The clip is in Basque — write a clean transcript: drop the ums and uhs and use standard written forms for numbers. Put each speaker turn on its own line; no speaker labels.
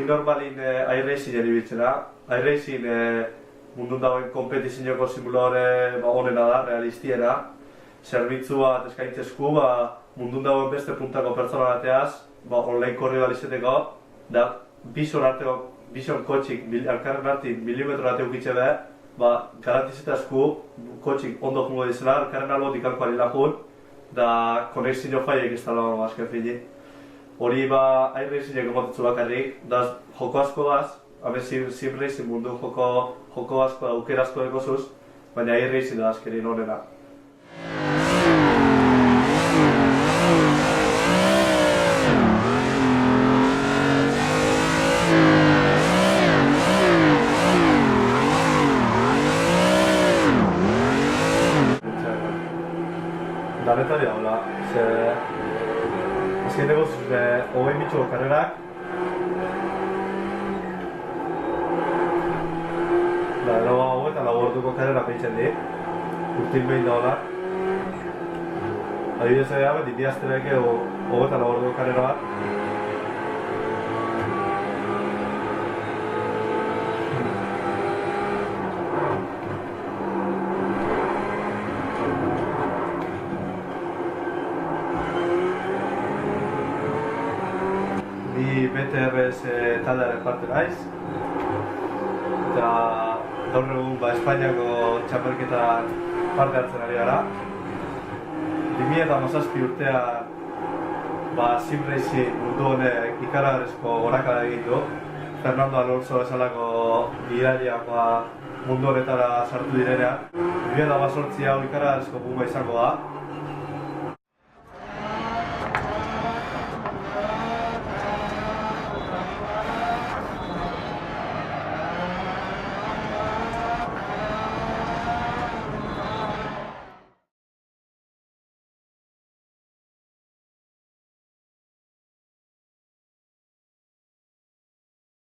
Ni normalin iRacingen ibiltzena. iRacing mundun dagoen kompetizioko simulore onena da, realistiena. Zerbitzu bat eskaintzesku, mundun dagoen beste puntako pertsona bateaz, online korri balizeteko, da bison arteko, bison kotxik, elkarren artin, milimetro arte ukitxe be, garantizetazku kotxik ondo jungo dizela, elkarren albotik alkoari lakun, da konexio faiek ez tala azken fili. Hori iRacingek emotetzu bakarrik, da joko asko daz, Habe Sim Racing mundu joko asko da, aukera asko dekozuz, baina iRacing da azkerin honena. Danetari daula, azken degozuz 20 mitxuko karrerak, eta laborduko karrera peitzen di, urtin behin daula. Adibidez egia, beti azterek edo eta laborduko karrera bat. Ni BTRS taldearen parte naiz. Eta gaur egun Espainiako txapelketan parte hartzen ari gara. 2017 urtean Sim Racing mundu honek ikaragarrizko gorakada egin du. Fernando Alonso esalako gidariak mundu honetara sartu direnean. 2018 hau ikaragarrizko bunga izango da.